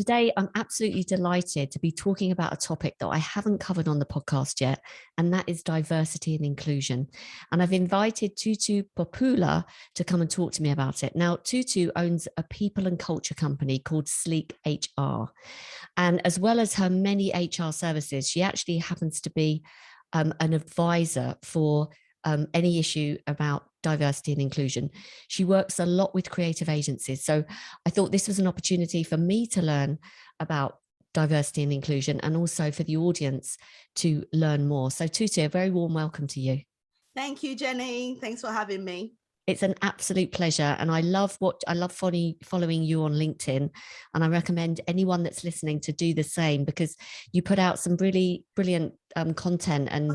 Today, I'm absolutely delighted to be talking about a topic that I haven't covered on the podcast yet, and that is diversity and inclusion. And I've invited Tutu Popoola to come and talk to me about it. Now, Tutu owns a people and culture company called Sleek HR. And as well as her many HR services, she actually happens to be an advisor for any issue about diversity and inclusion. She works a lot with creative agencies. So I thought this was an opportunity for me to learn about diversity and inclusion, and also for the audience to learn more. So Tutu, a very warm welcome to you. Thank you, Jenny. Thanks for having me. It's an absolute pleasure. And I love following you on LinkedIn. And I recommend anyone that's listening to do the same, because you put out some really brilliant content and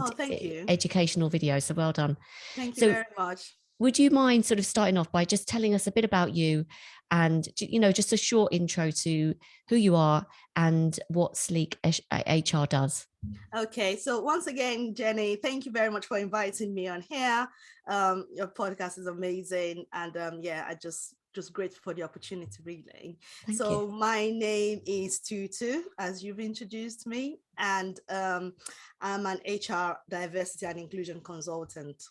educational videos. So well done. Thank you very much. Would you mind sort of starting off by just telling us a bit about you and, just a short intro to who you are and what Sleek HR does? Okay, so once again, Jenny, thank you very much for inviting me on here. Your podcast is amazing, and I just grateful for the opportunity, really. Thank you. My name is Tutu, as you've introduced me, and I'm an HR diversity and inclusion consultant.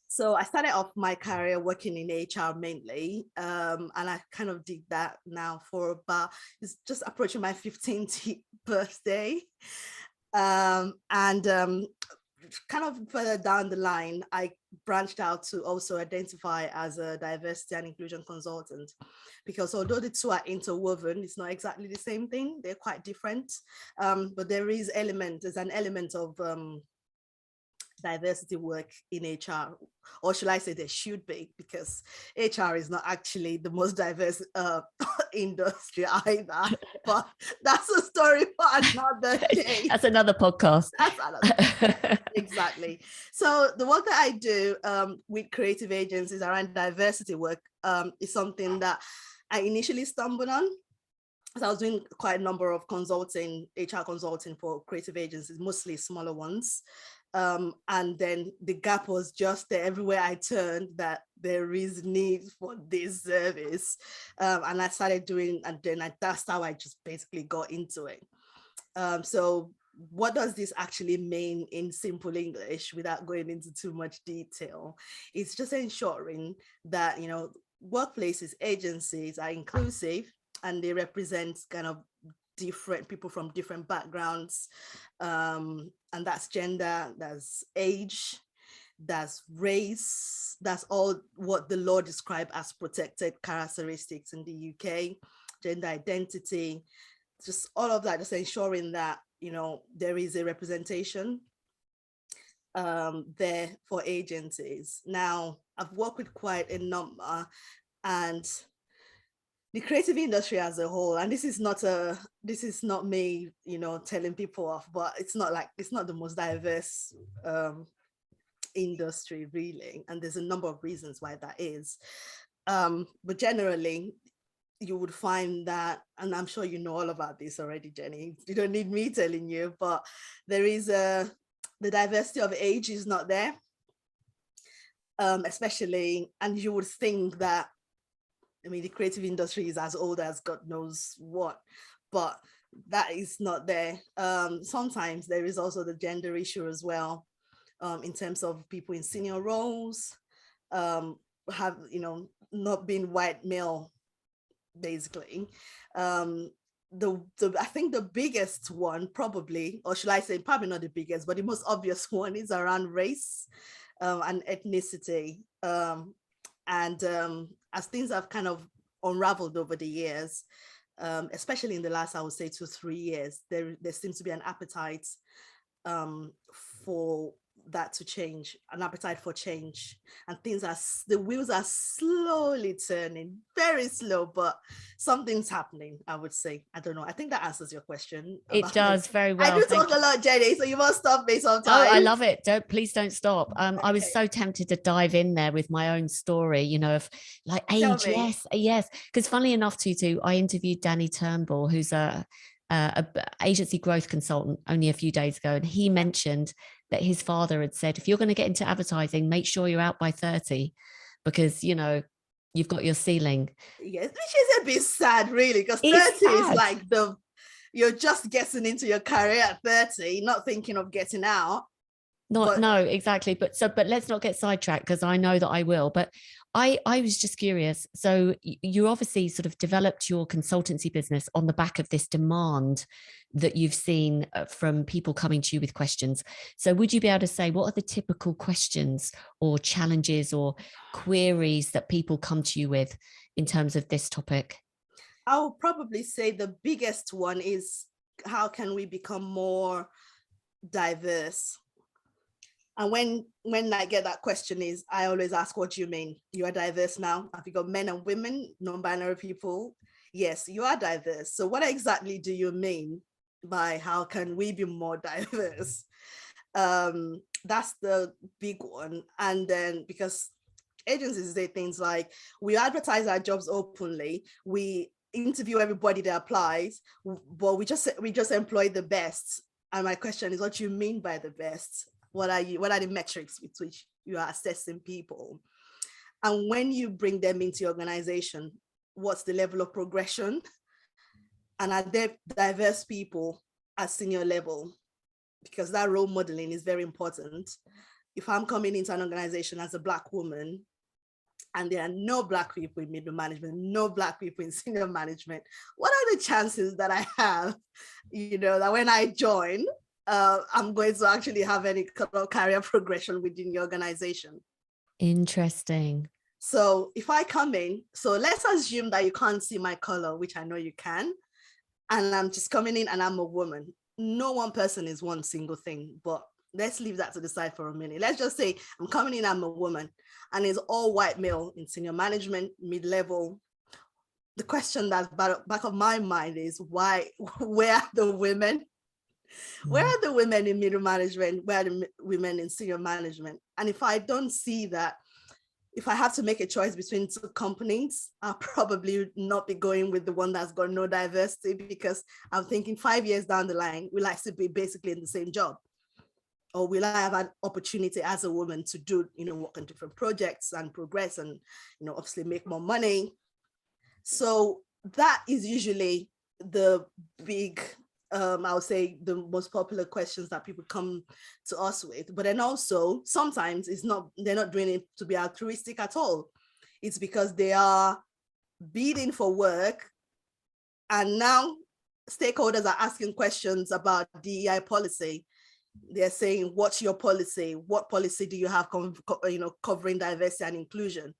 So I started off my career working in HR mainly, and I kind of did that now for about, it's just approaching my 15th birthday. Kind of further down the line, I branched out to also identify as a diversity and inclusion consultant, because although the two are interwoven, it's not exactly the same thing. They're quite different, but there's an element of diversity work in HR, or should I say there should be, because HR is not actually the most diverse industry either, but that's a story for another day. That's another podcast. Exactly. So the work that I do with creative agencies around diversity work is something that I initially stumbled on. So I was doing quite a number of HR consulting for creative agencies, mostly smaller ones. And then the gap was just there everywhere I turned, that there is need for this service. And I started doing, and then that's how I just basically got into it. So what does this actually mean in simple English without going into too much detail? It's just ensuring that, workplaces, agencies are inclusive, and they represent kind of different people from different backgrounds, and that's gender, that's age, that's race, that's all what the law described as protected characteristics in the UK, gender identity, just all of that, just ensuring that there is a representation there for agencies. Now, I've worked with quite a number, and the creative industry as a whole, and this is not me, telling people off, but it's not the most diverse industry, really. And there's a number of reasons why that is. But generally, you would find that, and I'm sure you know all about this already, Jenny, you don't need me telling you, but there is the diversity of age is not there, especially, and you would think that, the creative industry is as old as God knows what, but that is not there. Sometimes there is also the gender issue as well, in terms of people in senior roles, have, not being white male, basically. I think the biggest one probably, or should I say probably not the biggest, but the most obvious one is around race and ethnicity. As things have kind of unraveled over the years, especially in the last, I would say 2-3 years, there seems to be an appetite for that to change, an appetite for change, and the wheels are slowly turning, very slow, but something's happening, I would say. I don't know. I think that answers your question. It does very well. I do talk a lot, Jenny, so you must stop me sometimes. Oh, I love it. Please don't stop. Okay. I was so tempted to dive in there with my own story, of like age. Yes. Because funnily enough, Tutu, I interviewed Danny Turnbull, who's a agency growth consultant, only a few days ago, and he mentioned that his father had said, if you're going to get into advertising, make sure you're out by 30, because You've got your ceiling. Yes, which is a bit sad, really, because 30 It's is sad. like you're just getting into your career at 30, not thinking of getting out. No, exactly. But let's not get sidetracked, because I know that I will. But I was just curious. So you obviously sort of developed your consultancy business on the back of this demand that you've seen from people coming to you with questions. So would you be able to say, what are the typical questions or challenges or queries that people come to you with in terms of this topic? I'll probably say the biggest one is, how can we become more diverse? And when I get that question, is I always ask, what do you mean? You are diverse now? Have you got men and women, non-binary people? Yes, you are diverse. So what exactly do you mean by how can we be more diverse? That's the big one. And then, because agencies say things like, we advertise our jobs openly, we interview everybody that applies, but we just employ the best. And my question is, what do you mean by the best? What are the metrics with which you are assessing people? And when you bring them into your organization, what's the level of progression? And are there diverse people at senior level? Because that role modeling is very important. If I'm coming into an organization as a Black woman, and there are no Black people in middle management, no Black people in senior management, what are the chances that I have, that when I join, I'm going to actually have any career progression within the organization? Interesting. So if I come in, so let's assume that you can't see my color, which I know you can, and I'm just coming in and I'm a woman. No one person is one single thing, but let's leave that to the side for a minute. Let's just say I'm coming in, I'm a woman, and it's all white male in senior management, mid-level. The question that's back of my mind is, why? Where are the women? Where are the women in middle management? Where are the women in senior management? And if I don't see that, if I have to make a choice between two companies, I'll probably not be going with the one that's got no diversity, because I'm thinking 5 years down the line, will I still be basically in the same job? Or will I have an opportunity as a woman to do, work on different projects and progress and, obviously make more money? So that is usually the big, I would say, the most popular questions that people come to us with. But then also, sometimes they're not doing it to be altruistic at all. It's because they are bidding for work, and now stakeholders are asking questions about DEI policy. They're saying, what's your policy? What policy do you have covering diversity and inclusion?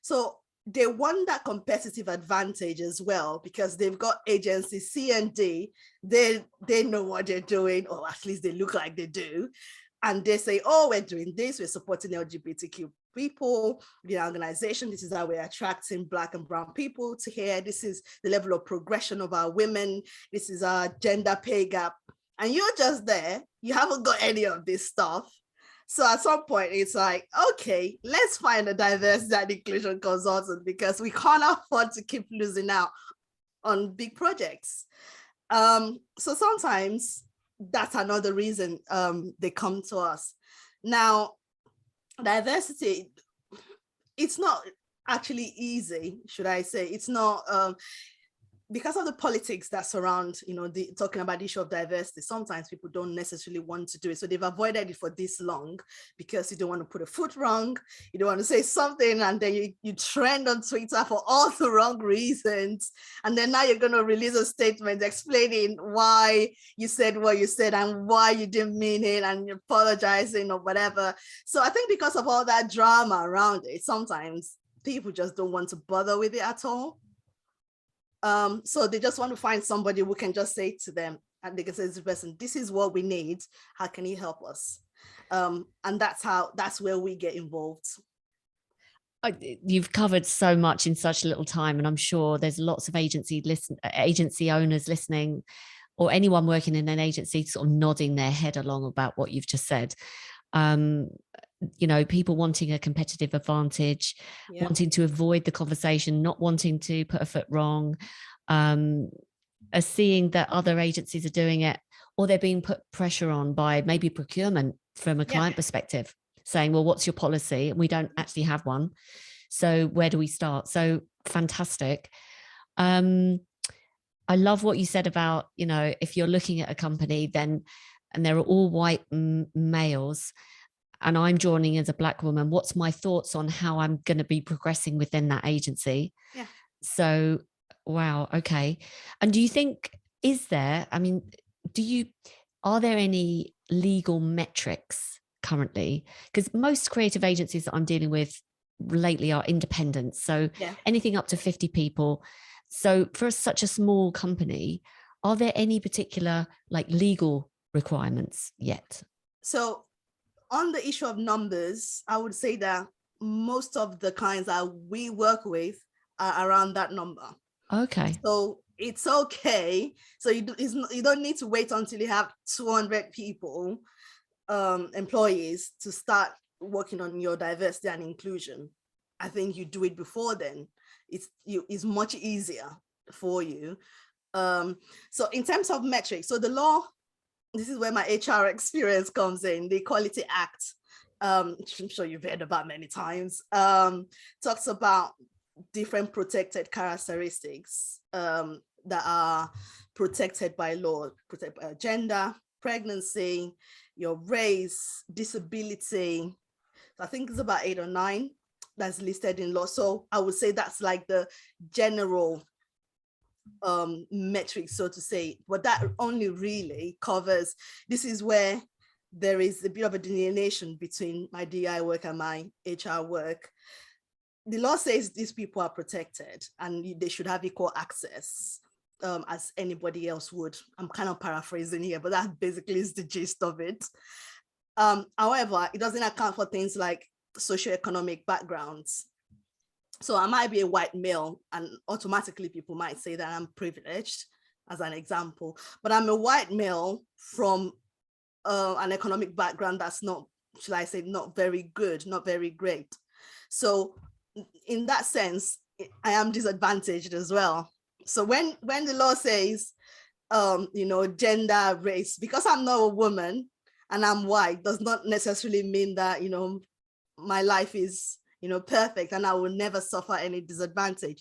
So they want that competitive advantage as well, because they've got agencies C and D. They know what they're doing, or at least they look like they do. And they say, oh, we're doing this, we're supporting LGBTQ people, the organization, this is how we're attracting Black and brown people to here, this is the level of progression of our women, this is our gender pay gap. And you're just there, you haven't got any of this stuff. So at some point, it's like, okay, let's find a diversity and inclusion consultant, because we can't afford to keep losing out on big projects. So sometimes that's another reason they come to us. Now, diversity, it's not actually easy, should I say. It's not, because of the politics that surround, talking about the issue of diversity, sometimes people don't necessarily want to do it. So they've avoided it for this long, because you don't want to put a foot wrong. You don't want to say something, and then you trend on Twitter for all the wrong reasons. And then now you're going to release a statement explaining why you said what you said and why you didn't mean it, and you're apologizing or whatever. So I think because of all that drama around it, sometimes people just don't want to bother with it at all. So they just want to find somebody who can just say to them, and they can say to the person, this is what we need, how can you help us? And that's where we get involved. You've covered so much in such little time, and I'm sure there's lots of agency owners listening, or anyone working in an agency sort of nodding their head along about what you've just said. People wanting a competitive advantage, wanting to avoid the conversation, not wanting to put a foot wrong, are seeing that other agencies are doing it, or they're being put pressure on by maybe procurement from a client perspective, saying, well, what's your policy? And we don't actually have one. So where do we start? So fantastic. I love what you said about, if you're looking at a company then, and they're all white males, and I'm joining as a Black woman, what's my thoughts on how I'm going to be progressing within that agency? Yeah. So, wow. Okay. And do you think, are there any legal metrics currently? Because most creative agencies that I'm dealing with lately are independent. So Yeah. anything up to 50 people. So for such a small company, are there any particular like legal requirements yet? So on the issue of numbers, I would say that most of the clients that we work with are around that number. Okay. So it's okay. So you don't need to wait until you have 200 people, employees, to start working on your diversity and inclusion. I think you do it before then. It's much easier for you. So in terms of metrics, so the law, this is where my HR experience comes in. The Equality Act, I'm sure you've heard about many times, talks about different protected characteristics that are protected by law, protected by gender, pregnancy, your race, disability. So I think it's about 8 or 9 that's listed in law. So I would say that's like the general metrics, so to say, but that only really covers, this is where there is a bit of a delineation between my DI work and my HR work. The law says these people are protected and they should have equal access as anybody else would. I'm kind of paraphrasing here, but that basically is the gist of it. However, it doesn't account for things like socioeconomic backgrounds. So I might be a white male and automatically people might say that I'm privileged, as an example, but I'm a white male from an economic background that's not, should I say, not very good, not very great. So in that sense, I am disadvantaged as well. So when the law says, gender, race, because I'm not a woman and I'm white, does not necessarily mean that, my life is, perfect and I will never suffer any disadvantage.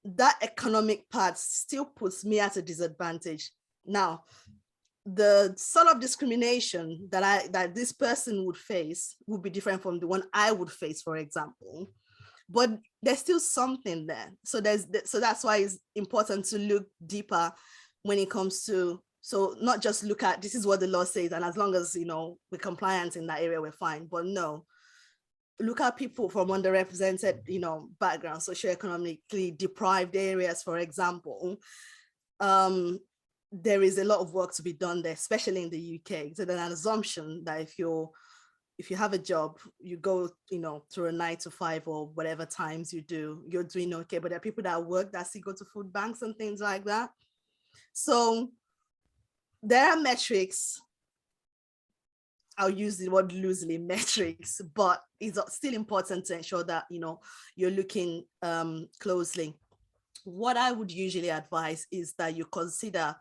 That economic part still puts me at a disadvantage. Now, the sort of discrimination that this person would face would be different from the one I would face, for example. But there's still something there. So that's why it's important to look deeper when it comes to, so not just look at this is what the law says, and as long as we're compliant in that area, we're fine. But no, look at people from underrepresented, backgrounds, socioeconomically deprived areas, for example. There is a lot of work to be done there, especially in the UK. So there's an assumption that if you have a job, you go, through a 9 to 5 or whatever times you do, you're doing okay. But there are people that work that still go to food banks and things like that. So there are metrics. I'll use the word loosely, metrics, but it's still important to ensure that, you're looking closely. What I would usually advise is that you consider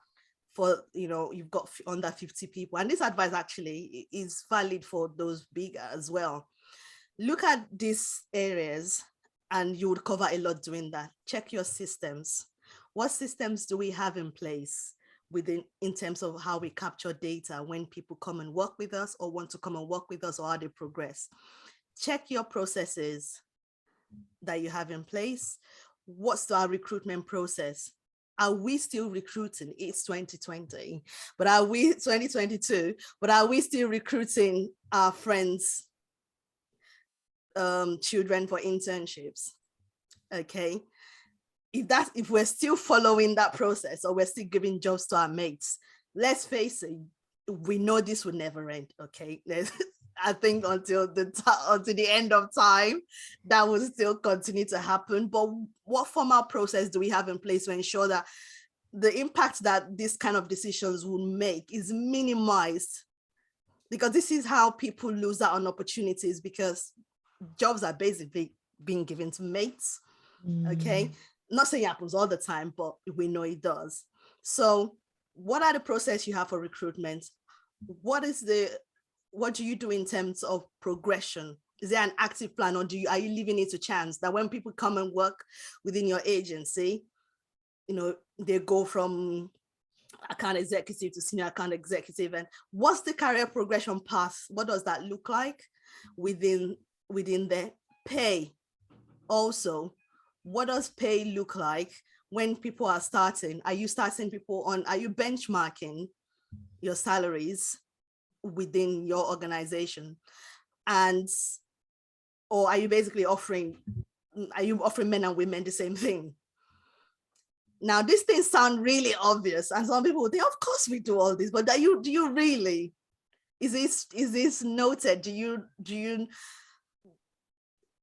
for, you've got under 50 people, and this advice actually is valid for those bigger as well. Look at these areas and you would cover a lot doing that. Check your systems. What systems do we have in place in terms of how we capture data when people come and work with us or want to come and work with us, or how they progress? Check your processes that you have in place. What's our recruitment process? Are we still recruiting? It's 2020, but are we 2022? But are we still recruiting our friends' children for internships? Okay. If we're still following that process, or we're still giving jobs to our mates, let's face it, we know this will never end. Okay. I think until the end of time, that will still continue to happen. But what formal process do we have in place to ensure that the impact that this kind of decisions will make is minimized? Because this is how people lose out on opportunities, because jobs are basically being given to mates. Okay. Not saying it happens all the time, but we know it does. So what are the process you have for recruitment? What do you do in terms of progression? Is there an active plan, or are you leaving it to chance that when people come and work within your agency, they go from account executive to senior account executive? And what's the career progression path? What does that look like within the pay? Also, what does pay look like when people are starting? Are you benchmarking your salaries within your organization? Or are you basically offering men and women the same thing? Now, these things sound really obvious, and some people would think, of course we do all this, but do you really? Is this noted?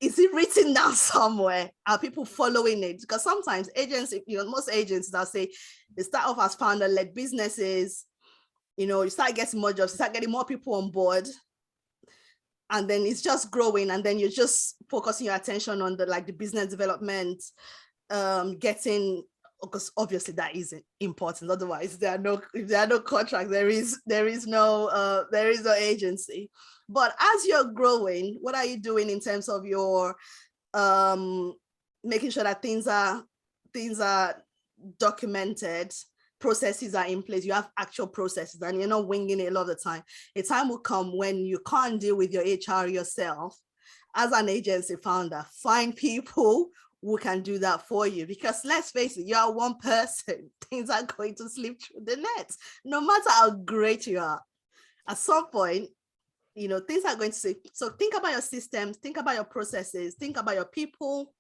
Is it written down somewhere? Are people following it? Because sometimes most agencies, I'll say, they start off as founder-led businesses. You start getting more jobs, you start getting more people on board, and then it's just growing, and then you're just focusing your attention on the business development, because obviously that isn't important. Otherwise, if there are no contracts, there is no agency. But as you're growing, what are you doing in terms of your making sure that things are documented, processes are in place, you have actual processes, and you're not winging it a lot of the time? A time will come when you can't deal with your HR yourself. As an agency founder, find people who can do that for you, because let's face it, you are one person. Things are going to slip through the net, no matter how great you are. At some point, things are going to slip. So think about your systems, think about your processes, think about your people,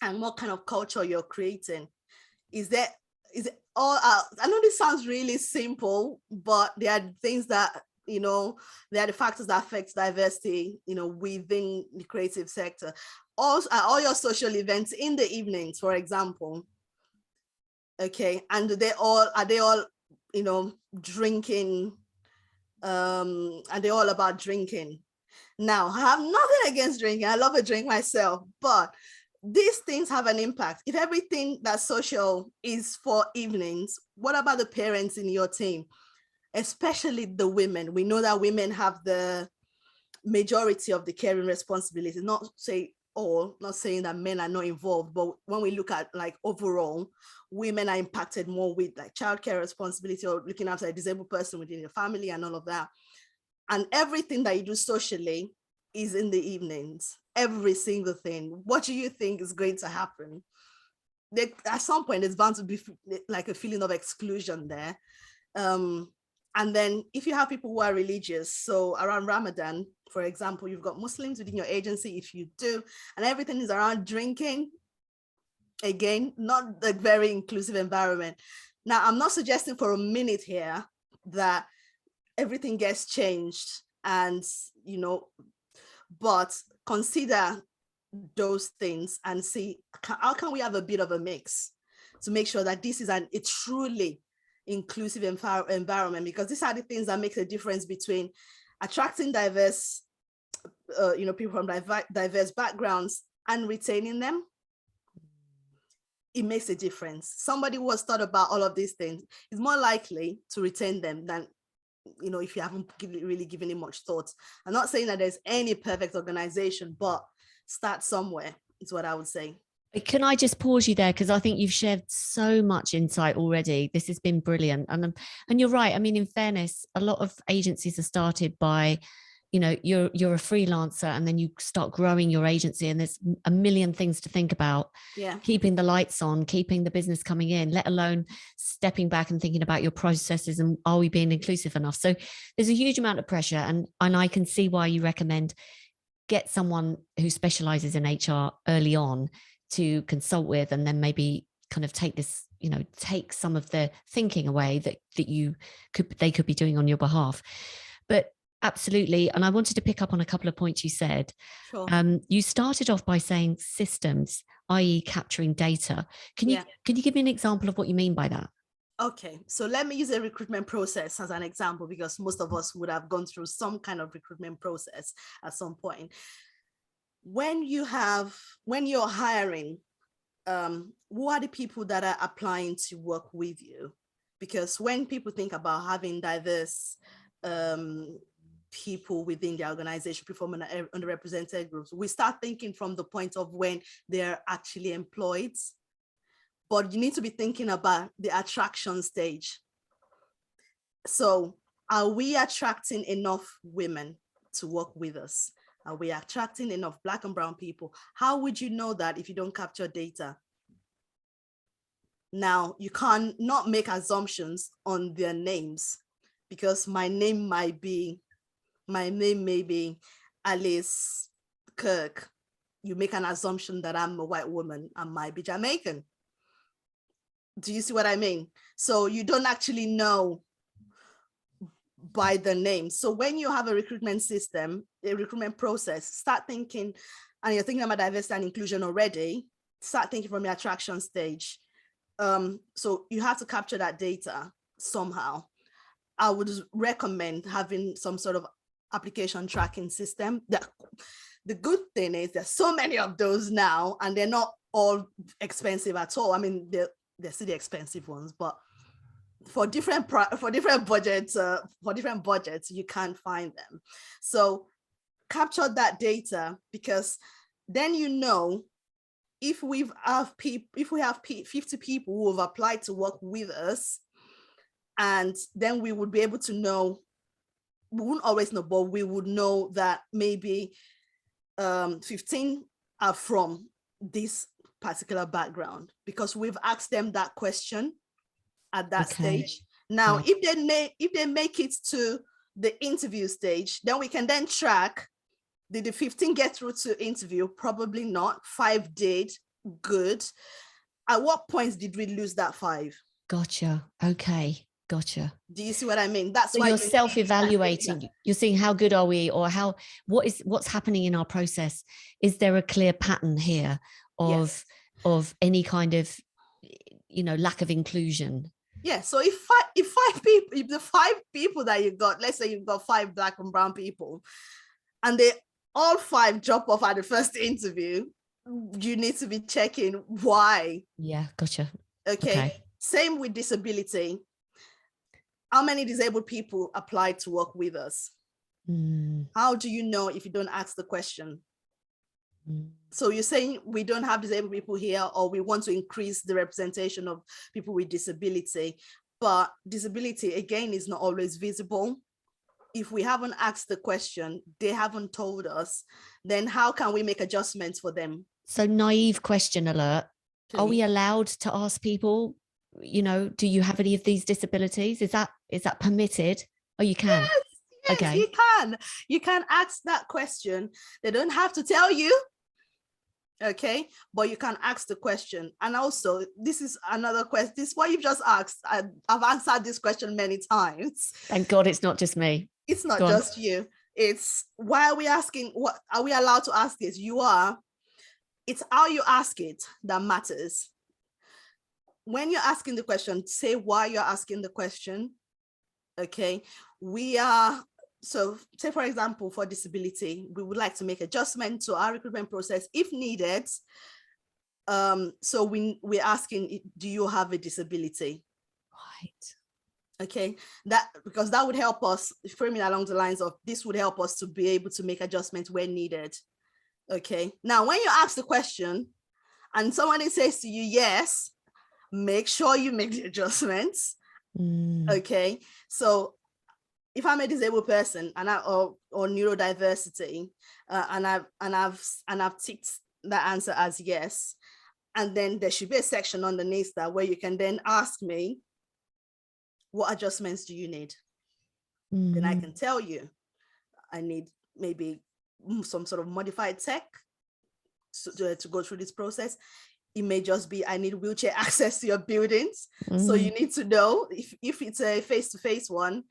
and what kind of culture you're creating. Is it all out? I know this sounds really simple, but there are things that, there are the factors that affect diversity, within the creative sector. Also, all your social events in the evenings, for example, okay, and are they all drinking? Are they all about drinking? Now, I have nothing against drinking. I love a drink myself, but these things have an impact. If everything that's social is for evenings, what about the parents in your team? Especially the women. We know that women have the majority of the caring responsibility. Not saying that men are not involved, but when we look at overall, women are impacted more with childcare responsibility, or looking after a disabled person within your family and all of that. And everything that you do socially is in the evenings. Every single thing. What do you think is going to happen? At some point, there's bound to be a feeling of exclusion there. And then if you have people who are religious, so around Ramadan, for example, you've got Muslims within your agency, if you do, and everything is around drinking, again, not a very inclusive environment. Now, I'm not suggesting for a minute here that everything gets changed, and, but consider those things and see how can we have a bit of a mix to make sure that this is a truly inclusive environment, because these are the things that make a difference between attracting diverse people from diverse backgrounds and retaining them. It makes a difference. Somebody who has thought about all of these things is more likely to retain them than if you haven't really given it much thought. I'm not saying that there's any perfect organization, but start somewhere is what I would say. Can I just pause you there? Because I think you've shared so much insight already. This has been brilliant. And you're right. I mean, in fairness, a lot of agencies are started by, you're a freelancer, and then you start growing your agency, and there's a million things to think about. Yeah. Keeping the lights on, keeping the business coming in, let alone stepping back and thinking about your processes and are we being inclusive enough? So there's a huge amount of pressure, and I can see why you recommend get someone who specializes in HR early on to consult with, and then maybe kind of take this, take some of the thinking away that they could be doing on your behalf. But absolutely. And I wanted to pick up on a couple of points you said. Sure. You started off by saying systems, i.e. capturing data. Can you give me an example of what you mean by that? Okay, so let me use a recruitment process as an example, because most of us would have gone through some kind of recruitment process at some point. When you're hiring, who are the people that are applying to work with you? Because when people think about having diverse people within the organization, people from underrepresented groups. We start thinking from the point of when they're actually employed, but you need to be thinking about the attraction stage. So are we attracting enough women to work with us? Are we attracting enough Black and brown people? How would you know that if you don't capture data? Now, you can't not make assumptions on their names, because my name may be Alice Kirk. You make an assumption that I'm a white woman, I might be Jamaican. Do you see what I mean? So you don't actually know by the name. So when you have a recruitment system, a recruitment process, start thinking, and you're thinking about diversity and inclusion already, start thinking from the attraction stage. So you have to capture that data somehow. I would recommend having some sort of application tracking system. The good thing is there's so many of those now, and they're not all expensive at all. I mean, they're still the expensive ones, but for different budgets, you can't find them. So capture that data, because then you know if we have 50 people who have applied to work with us, and then we would be able to know, we wouldn't always know, but we would know that maybe 15 are from this particular background, because we've asked them that question at that stage. Now, if they make it to the interview stage, then we can then track, did the 15 get through to interview? Probably not. 5 did, good. At what points did we lose that 5? Gotcha. Okay. Gotcha. Do you see what I mean? That's so why you're self-evaluating. You're seeing how good are we, or what's happening in our process. Is there a clear pattern here of any kind of, lack of inclusion? Yeah. So if the 5 people that you got, let's say you've got 5 Black and brown people, and they all 5 drop off at the first interview, you need to be checking why. Yeah, gotcha. Okay. Same with disability. How many disabled people applied to work with us? How do you know if you don't ask the question? So you're saying we don't have disabled people here, or we want to increase the representation of people with disability, but disability, again, is not always visible. If we haven't asked the question, they haven't told us, then how can we make adjustments for them? So naive question alert. Please. Are we allowed to ask people, do you have any of these disabilities? Is that permitted? Oh, you can. Yes, okay. You can ask that question. They don't have to tell you. Okay, but you can ask the question. And also, this is another question. This is what you've just asked. I've answered this question many times. Thank God it's not just me. It's not just you. It's why are we asking? What are we allowed to ask this? You are. It's how you ask it that matters. When you're asking the question, say why you're asking the question. Okay, so say, for example, for disability, we would like to make adjustment to our recruitment process if needed. So we're asking, do you have a disability? Right. Okay, because that would help us, framing along the lines of, this would help us to be able to make adjustments when needed. Okay, now when you ask the question and somebody says to you, yes, make sure you make the adjustments. Okay, so if I'm a disabled person and or neurodiversity, and I've ticked that answer as yes, and then there should be a section underneath that where you can then ask me, what adjustments do you need? Then I can tell you, I need maybe some sort of modified tech to go through this process. It may just be, I need wheelchair access to your buildings. So you need to know if it's a face-to-face one,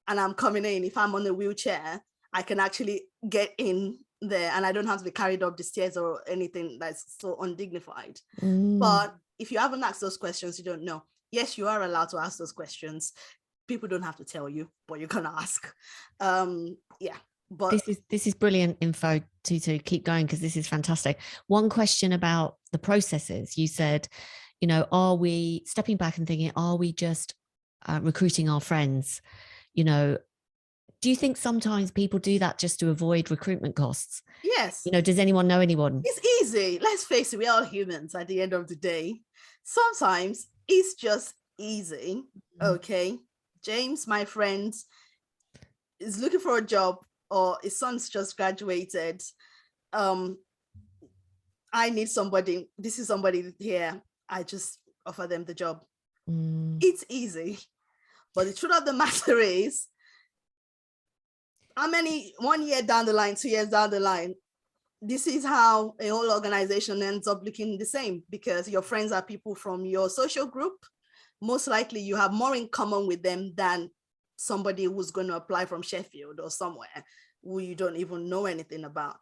and I'm coming in, if I'm on a wheelchair, I can actually get in there and I don't have to be carried up the stairs or anything that's so undignified. But if you haven't asked those questions, you don't know. Yes, you are allowed to ask those questions. People don't have to tell you, but you can ask. Yeah, but this is brilliant info, Tutu. Keep going, because this is fantastic. One question about the processes. You said, are we stepping back and thinking, are we just recruiting our friends? do you think sometimes people do that just to avoid recruitment costs? Yes. Does anyone know anyone? It's easy. Let's face it, we're all humans at the end of the day. Sometimes it's just easy. Okay. James, my friend, is looking for a job, or his son's just graduated. I need somebody. This is somebody here. I just offer them the job. It's easy. But the truth of the matter is, how many, 1 year down the line, 2 years down the line, this is how a whole organization ends up looking the same, because your friends are people from your social group. Most likely you have more in common with them than somebody who's going to apply from Sheffield or somewhere who you don't even know anything about.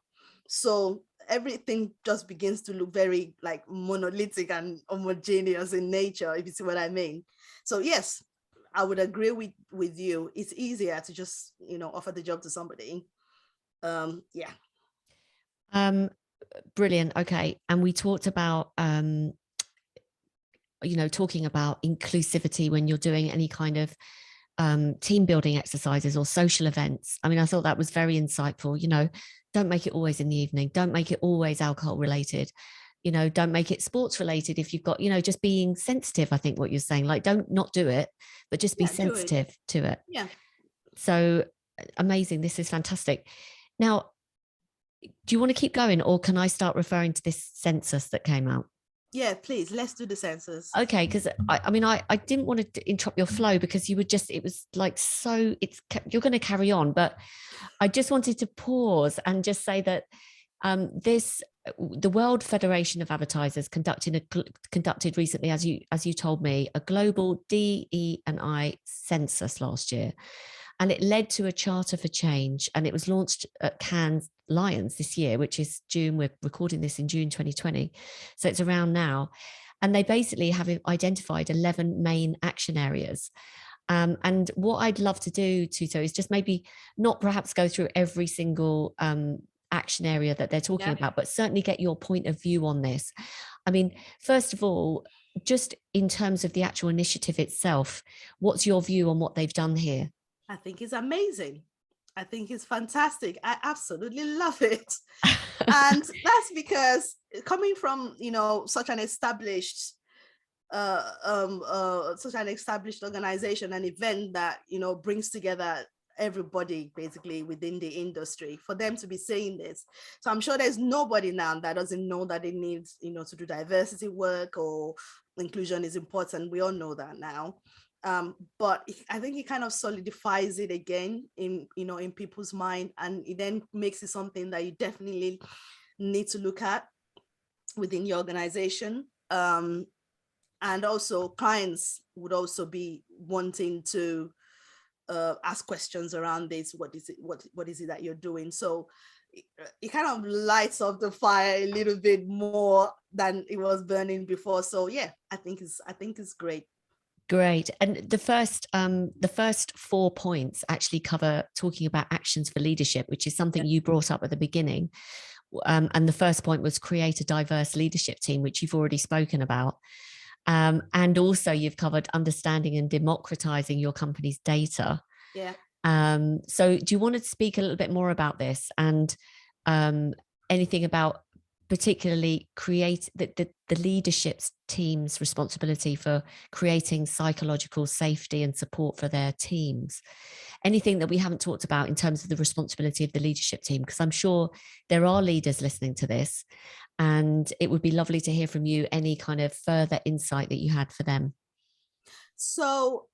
So everything just begins to look very like monolithic and homogeneous in nature, if you see what I mean. So yes, I would agree with you. It's easier to just, offer the job to somebody. Yeah. Brilliant. Okay. And we talked about, talking about inclusivity when you're doing any kind of team building exercises or social events. I mean, I thought that was very insightful. Don't make it always in the evening. Don't make it always alcohol related. Don't make it sports related. If you've got, just being sensitive, I think what you're saying, like, don't not do it, but just be sensitive to it. Yeah. So amazing. This is fantastic. Now, do you want to keep going, or can I start referring to this census that came out? Yeah, please, let's do the census. Okay, because I didn't want to interrupt your flow, because you would it was like, so you're going to carry on, but I just wanted to pause and just say that the World Federation of Advertisers conducted recently, as you told me, a global DE&I census last year. And it led to a charter for change, and it was launched at Cannes Lions this year, which is June. We're recording this in June 2020. So it's around now. And they basically have identified 11 main action areas. And what I'd love to do, Tutu, is just maybe not perhaps go through every single action area that they're talking about, but certainly get your point of view on this. I mean, first of all, just in terms of the actual initiative itself, what's your view on what they've done here? I think it's amazing. I think it's fantastic. I absolutely love it. And that's because coming from, such an established organization, an event that, brings together everybody basically within the industry, for them to be saying this. So I'm sure there's nobody now that doesn't know that it needs, to do diversity work, or inclusion is important. We all know that now. But I think it kind of solidifies it again in people's mind, and it then makes it something that you definitely need to look at within your organization. And also clients would also be wanting to ask questions around this. What is it that you're doing? So it kind of lights up the fire a little bit more than it was burning before. So yeah, I think it's great. Great. And the first 4 points actually cover talking about actions for leadership, which is something you brought up at the beginning. And the first point was create a diverse leadership team, which you've already spoken about. And also you've covered understanding and democratizing your company's data. Yeah. So do you want to speak a little bit more about this, and anything about particularly create the leadership team's responsibility for creating psychological safety and support for their teams? Anything that we haven't talked about in terms of the responsibility of the leadership team? Because I'm sure there are leaders listening to this, and it would be lovely to hear from you any kind of further insight that you had for them. So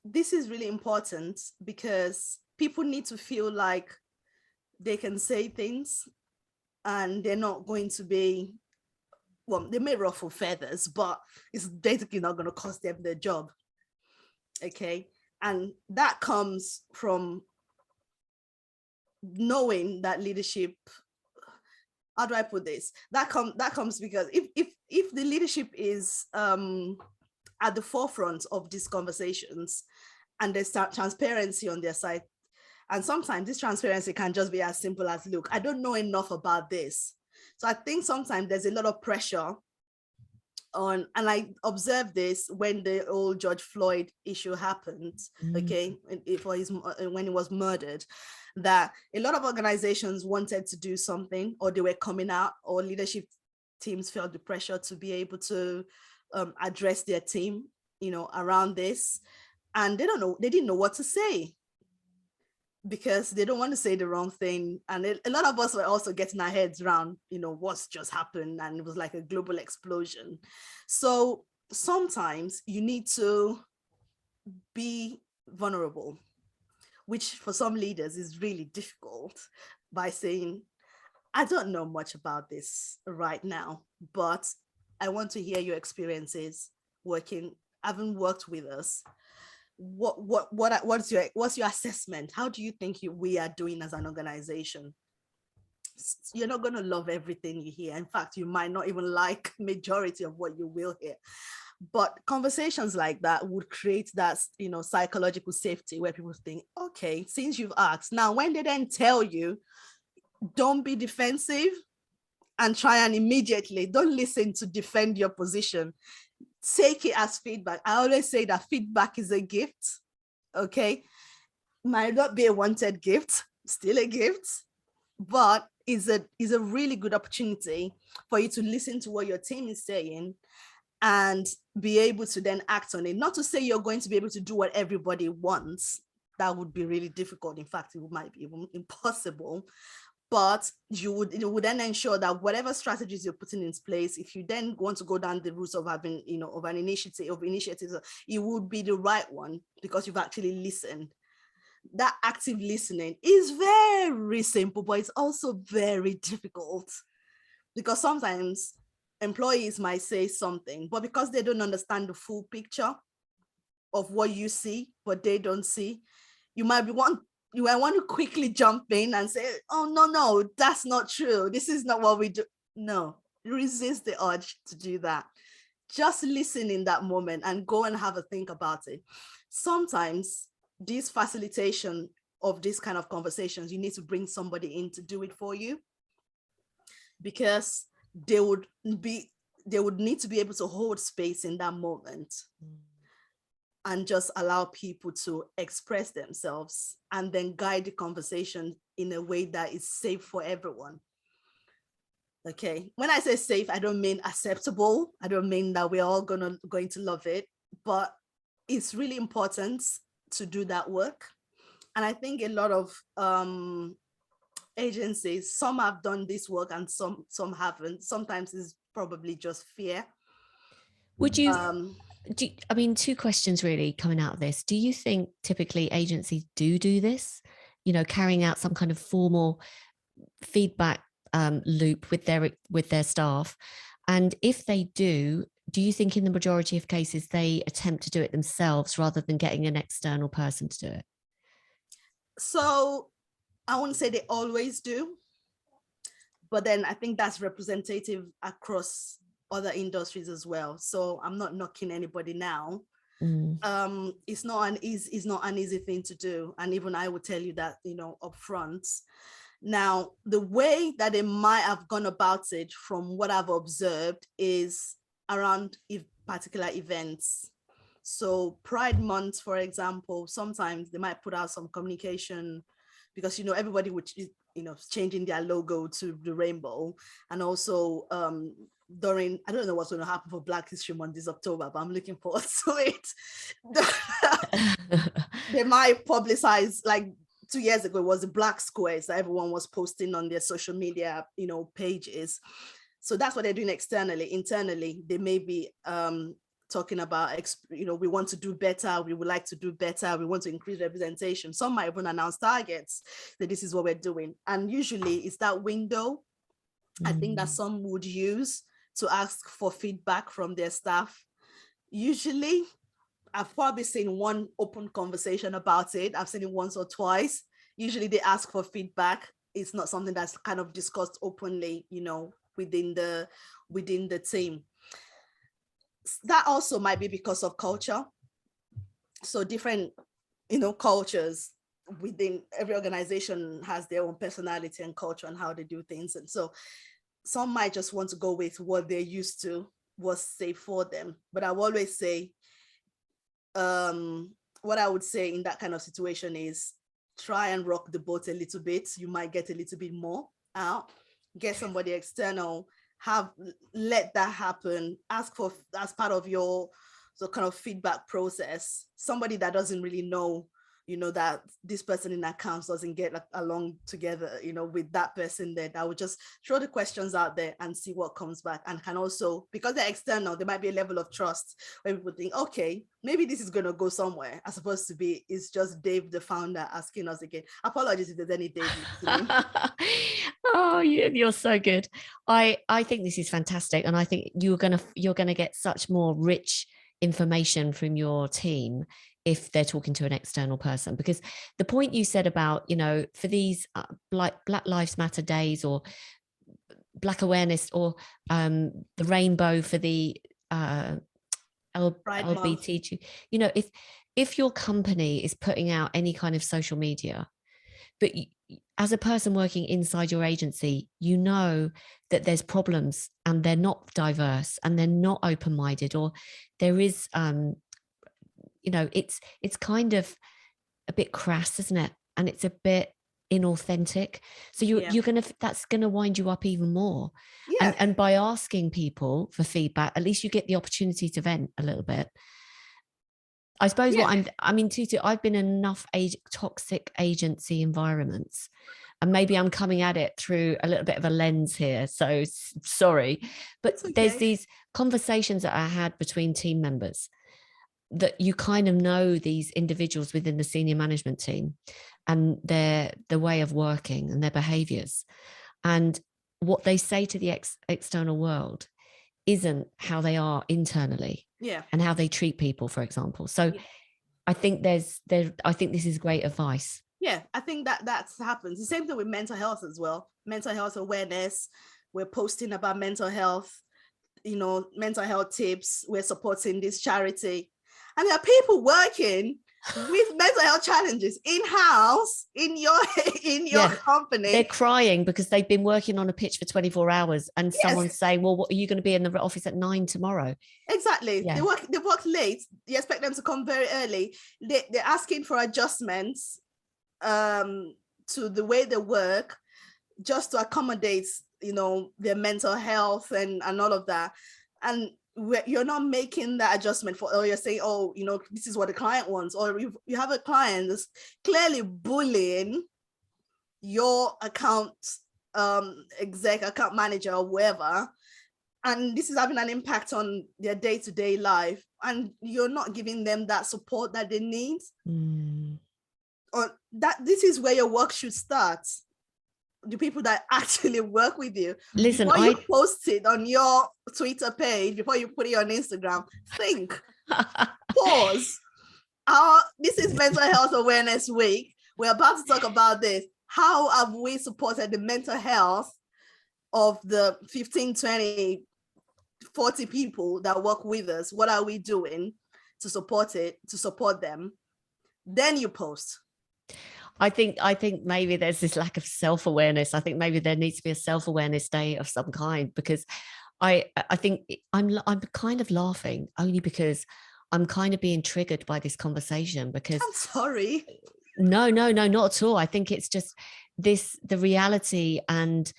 this is really important, because people need to feel like they can say things and they're not going to be, well, they may ruffle feathers, but it's basically not going to cost them their job. Okay. And that comes from knowing that leadership, how do I put this? That comes because if the leadership is at the forefront of these conversations, and there's transparency on their side, and sometimes this transparency can just be as simple as, look, I don't know enough about this. So I think sometimes there's a lot of pressure and I observed this when the old George Floyd issue happened, okay, when he was murdered, that a lot of organizations wanted to do something, or they were coming out, or leadership teams felt the pressure to be able to address their team, around this, and they didn't know what to say, because they don't want to say the wrong thing. And a lot of us were also getting our heads around, what's just happened. And it was like a global explosion. So sometimes you need to be vulnerable, which for some leaders is really difficult, by saying, I don't know much about this right now, but I want to hear your experiences having worked with us. What's your assessment? How do you think we are doing as an organization? You're not going to love everything you hear. In fact, you might not even like majority of what you will hear. But conversations like that would create that, psychological safety, where people think, okay, since you've asked, now when they then tell you, don't be defensive, and try and immediately don't listen to defend your position. Take it as feedback. I always say that feedback is a gift. Okay, might not be a wanted gift, still a gift, but is a really good opportunity for you to listen to what your team is saying and be able to then act on it. Not to say you're going to be able to do what everybody wants. That would be really difficult. In fact, it might be even impossible. But you would then ensure that whatever strategies you're putting in place, if you then want to go down the route of having, of an initiatives, it would be the right one, because you've actually listened. That active listening is very simple, but it's also very difficult, because sometimes employees might say something, but because they don't understand the full picture of what you see, but they don't see, you might want to quickly jump in and say, oh, no, that's not true. This is not what we do. No, resist the urge to do that. Just listen in that moment and go and have a think about it. Sometimes this facilitation of this kind of conversations, you need to bring somebody in to do it for you, because they would need to be able to hold space in that moment. And just allow people to express themselves and then guide the conversation in a way that is safe for everyone. Okay, when I say safe, I don't mean acceptable. I don't mean that we're all going to love it, but it's really important to do that work. And I think a lot of agencies, some have done this work and some haven't. Sometimes it's probably just fear. Would you, I mean, two questions really coming out of this. Do you think typically agencies do this, carrying out some kind of formal feedback loop with their staff? And if they do you think in the majority of cases they attempt to do it themselves rather than getting an external person to do it? So I wouldn't say they always do, but then I think that's representative across other industries as well. So I'm not knocking anybody now. It's not an easy thing to do, and even I would tell you that, up front. Now, the way that they might have gone about it, from what I've observed, is around particular events. So Pride Month, for example, sometimes they might put out some communication, because everybody would changing their logo to the rainbow. And also during, I don't know what's going to happen for Black History Month this October, but I'm looking forward to it. They might publicize, like 2 years ago, it was the Black Squares that everyone was posting on their social media, pages. So that's what they're doing externally. Internally, they may be talking about, we want to do better. We would like to do better. We want to increase representation. Some might even announce targets that this is what we're doing. And usually it's that window, I think, that some would use to ask for feedback from their staff. Usually, I've probably seen one open conversation about it. I've seen it once or twice. Usually they ask for feedback. It's not something that's kind of discussed openly, within the team. That also might be because of culture. So different, cultures within every organization has their own personality and culture and how they do things. And so some might just want to go with what they're used to, was safe for them. But I will always say, what I would say in that kind of situation is try and rock the boat a little bit. You might get a little bit more out, get somebody external, let that happen, ask for, as part of your kind of feedback process, somebody that doesn't really know, that this person in accounts doesn't get along together, with that person there. I would just throw the questions out there and see what comes back. And can also, because they're external, there might be a level of trust where people think, okay, maybe this is going to go somewhere, as opposed to be, it's just Dave, the founder, asking us again. Apologies if there's any Dave listening. Oh, you're so good. I think this is fantastic. And I think you're going to get such more rich information from your team if they're talking to an external person, because the point you said about, for these Black Lives Matter days, or Black awareness, or the rainbow for the LBGT, if your company is putting out any kind of social media, but as a person working inside your agency, that there's problems and they're not diverse and they're not open-minded, or there is it's kind of a bit crass, isn't it? And it's a bit inauthentic. So that's gonna wind you up even more. Yeah. And by asking people for feedback, at least you get the opportunity to vent a little bit. I suppose Tutu, I've been in enough toxic agency environments, and maybe I'm coming at it through a little bit of a lens here, so sorry, but there's these conversations that I had between team members, that you kind of know these individuals within the senior management team and the way of working and their behaviors, and what they say to the external world isn't how they are internally, and how they treat people, for example. So I think I think this is great advice. Yeah, I think that happens. The same thing with mental health as well. Mental health awareness. We're posting about mental health, mental health tips. We're supporting this charity. And there are people working with mental health challenges in-house in your company. They're crying because they've been working on a pitch for 24 hours and someone's saying, well, what are you going to be in the office at 9 tomorrow? Exactly. They work late. You expect them to come very early. They're asking for adjustments to the way they work, just to accommodate, their mental health and all of that. And you're not making that adjustment or you're saying, oh, this is what the client wants, or you have a client that's clearly bullying your account exec, account manager, or whoever, and this is having an impact on their day-to-day life, and you're not giving them that support that they need. Or that this is where your work should start. The people that actually work with you. Listen, before you post it on your Twitter page, before you put it on Instagram, think, pause. This is Mental Health Awareness Week. We're about to talk about this. How have we supported the mental health of the 15, 20, 40 people that work with us? What are we doing to support them? Then you post. I think maybe there's this lack of self-awareness. I think maybe there needs to be a self-awareness day of some kind, because I think I'm kind of laughing only because I'm kind of being triggered by this conversation, because I'm sorry. No, not at all. I think it's just the reality and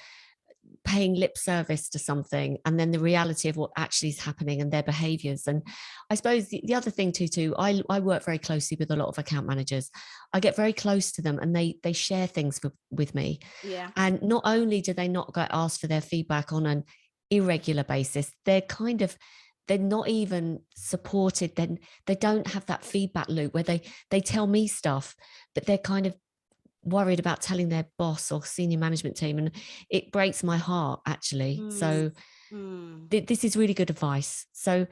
paying lip service to something, and then the reality of what actually is happening and their behaviors. And I suppose the other thing too, I work very closely with a lot of account managers. I get very close to them, and they share things with me. Yeah. And not only do they not get asked for their feedback on an irregular basis, they're not even supported. Then they don't have that feedback loop where they tell me stuff, but they're kind of worried about telling their boss or senior management team, and it breaks my heart, actually. So this is really good advice. So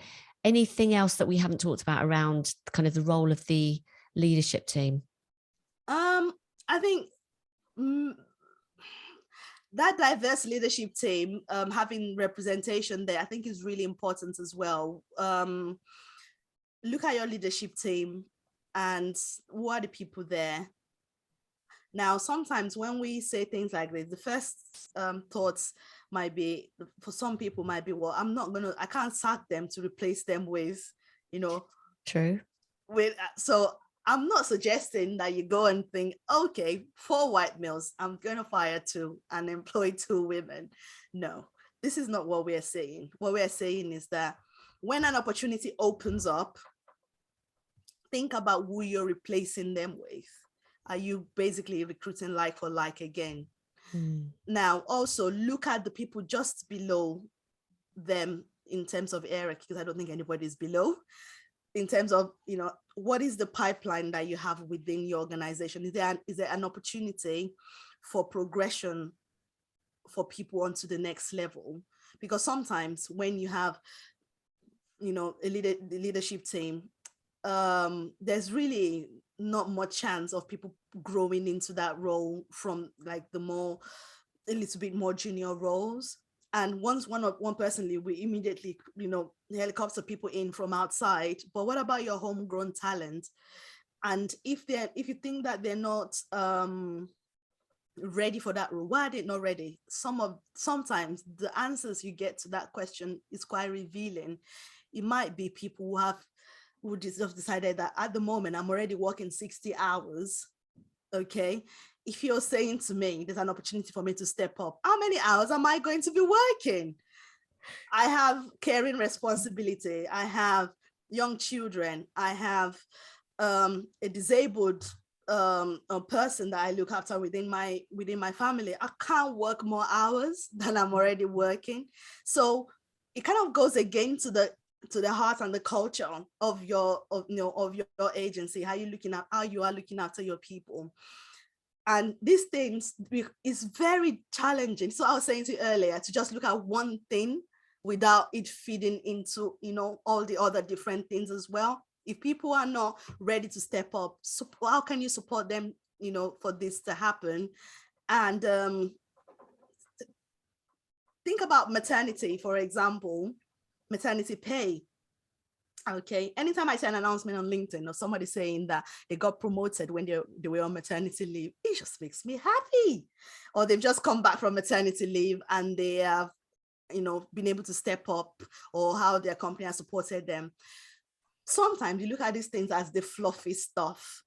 anything else that we haven't talked about around kind of the role of the leadership team? I think that diverse leadership team, having representation there, I think is really important as well. Look at your leadership team and who are the people there. Now, sometimes when we say things like this, the first thoughts might be, for some people might be, well, I can't sack them to replace them with, True. So I'm not suggesting that you go and think, okay, 4 white males, I'm going to fire 2 and employ 2 women. No, this is not what we're saying. What we're saying is that when an opportunity opens up, think about who you're replacing them with. Are you basically recruiting like for like again? Now, also look at the people just below them in terms of hierarchy, because I don't think anybody is below. In terms of, what is the pipeline that you have within your organization? Is there an opportunity for progression for people onto the next level? Because sometimes when you have, the leadership team, there's really not much chance of people growing into that role from like a little bit more junior roles. And once one person leave, we immediately, helicopter people in from outside. But what about your homegrown talent? And if you think that they're not ready for that role, why are they not ready? Sometimes the answers you get to that question is quite revealing. It might be people who just decided that at the moment I'm already working 60 hours. Okay. If you're saying to me, there's an opportunity for me to step up, how many hours am I going to be working? I have caring responsibility. I have young children. I have a disabled a person that I look after within my family. I can't work more hours than I'm already working. So it kind of goes again to the heart and the culture of your agency, how you are looking after your people. And these things is very challenging. So I was saying to you earlier, to just look at one thing without it feeding into, all the other different things as well. If people are not ready to step up, so how can you support them, for this to happen? And think about maternity, for example, maternity pay. Okay, anytime I see an announcement on LinkedIn or somebody saying that they got promoted when they were on maternity leave, it just makes me happy. Or they've just come back from maternity leave and they have, been able to step up, or how their company has supported them. Sometimes you look at these things as the fluffy stuff,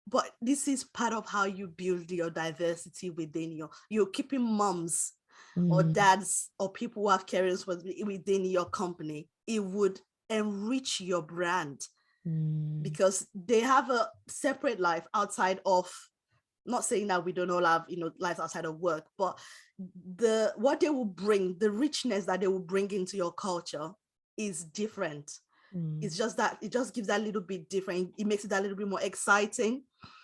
but this is part of how you build your diversity within you're keeping moms or dads or people who have careers within your company. It would enrich your brand because they have a separate life outside of, not saying that we don't all have lives outside of work, but what they will bring, the richness that they will bring into your culture is different. It's just that it just gives that little bit different. It makes it a little bit more exciting.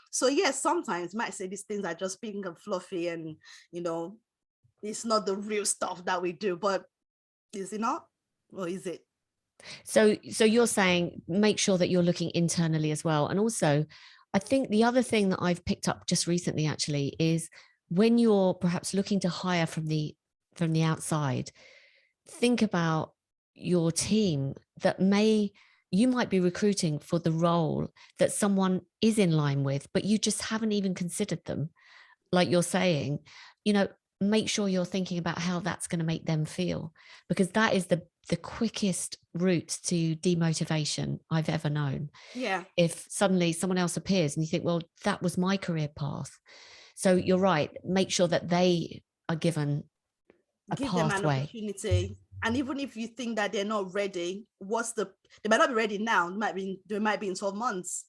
So yes, sometimes you might say these things are just pink and fluffy and it's not the real stuff that we do, but is it not, or is it? So you're saying make sure that you're looking internally as well. And also, I think the other thing that I've picked up just recently actually is when you're perhaps looking to hire from the outside, think about your team that you might be recruiting for the role that someone is in line with, but you just haven't even considered them. Like you're saying, make sure you're thinking about how that's going to make them feel, because that is the quickest route to demotivation I've ever known. Yeah. If suddenly someone else appears and you think, well, that was my career path. So you're right. Make sure that they are given a Give pathway. them an opportunity. And even if you think that they're not ready, they might not be ready now. They might be in 12 months,